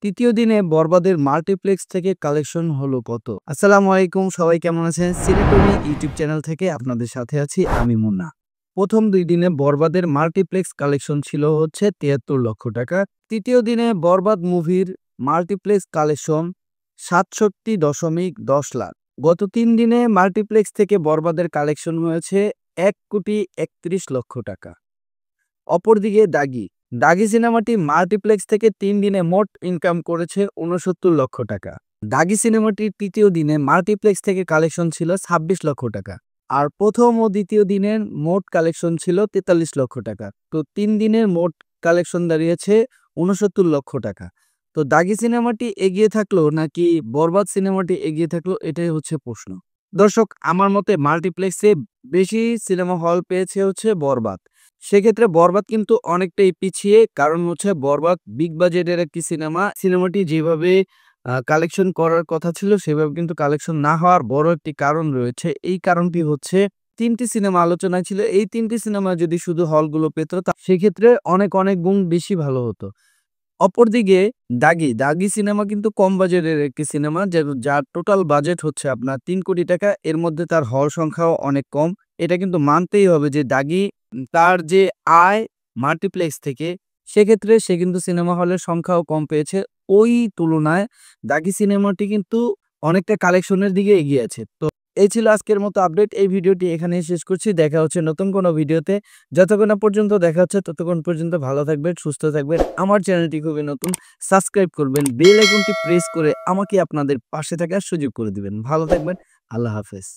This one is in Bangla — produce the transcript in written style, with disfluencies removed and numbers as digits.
তৃতীয় দিনে বরবাদের মাল্টিপ্লেক্স থেকে কালেকশন হলো কত? আসসালামু আলাইকুম, সবাই কেমন আছেন? সিনেটমি ইউটিউব চ্যানেল থেকে আপনাদের সাথে আছি আমি মুন্না। প্রথম ২ দিনে বরবাদের মাল্টিপ্লেক্স কালেকশন ছিল হচ্ছে ৭৩ লক্ষ টাকা। তৃতীয় দিনে বরবাদ মুভির মাল্টিপ্লেক্স কালেকশন ৬৭.১০ লাখ। গত ৩ দিনে মাল্টিপ্লেক্স থেকে বরবাদের কালেকশন হয়েছে ১,৩১,০০,০০০ টাকা। অপরদিকে দাগি। দাগি সিনেমাটি মাল্টিপ্লেক্স থেকে ৩ দিনে মোট ইনকাম করেছে ৬৯ লক্ষ টাকা। দাগি সিনেমাটির তৃতীয় দিনে মাল্টিপ্লেক্স থেকে কালেকশন ছিল ২৬ লক্ষ টাকা। আর প্রথম ও দ্বিতীয় দিনের মোট কালেকশন ছিল ৪৩ লক্ষ টাকা। তো ৩ দিনের মোট কালেকশন দাঁড়িয়েছে ৬৯ লক্ষ টাকা। তো দাগি সিনেমাটি এগিয়ে থাকলো নাকি বরবাদ সিনেমাটি এগিয়ে থাকলো, এটাই হচ্ছে প্রশ্ন। দর্শক, আমার মতে মাল্টিপ্লেক্সে বেশি সিনেমা হল পেয়েছে হচ্ছে বরবাদ। সেক্ষেত্রে বরবাদ কিন্তু অনেকটাই পিছিয়ে, কারণ হচ্ছে বরবাদ বিগ বাজেটের একটি সিনেমা। সিনেমাটি যেভাবে কালেকশন করার কথা ছিল সেভাবে কিন্তু কালেকশন না হওয়ার বড় একটি কারণ রয়েছে। এই কারণটি হচ্ছে ৩ টি সিনেমা আলোচনায় ছিল। এই ৩ টি সিনেমা যদি শুধু হলগুলো পেত সেক্ষেত্রে অনেক গুণ বেশি ভালো হতো। অপরদিকে দাগি সিনেমা কিন্তু কম বাজেটের একটি সিনেমা, যার টোটাল বাজেট হচ্ছে আপনার ৩ কোটি টাকা। এর মধ্যে তার হল সংখ্যাও অনেক কম। এটা কিন্তু মানতেই হবে যে দাগি তার যে আয় মাল্টিপ্লেক্স থেকে, সেক্ষেত্রে সে কিন্তু সিনেমা হলের সংখ্যাও কম পেয়েছে। ওই তুলনায় দাগি সিনেমাটি কিন্তু অনেকটা কালেকশনের দিকে এগিয়ে আছে। তো এই ছিল আজকের মতো আপডেট। এই ভিডিওটি এখানেই শেষ করছি। দেখা হচ্ছে নতুন কোনো ভিডিওতে। যতক্ষণ না পর্যন্ত দেখা হচ্ছে ততক্ষণ পর্যন্ত ভালো থাকবেন, সুস্থ থাকবেন। আমার চ্যানেলটি খুবই নতুন, সাবস্ক্রাইব করবেন, বেল আইকনটি প্রেস করে আমাকে আপনাদের পাশে থাকার সুযোগ করে দিবেন। ভালো থাকবেন। আল্লাহ হাফেজ।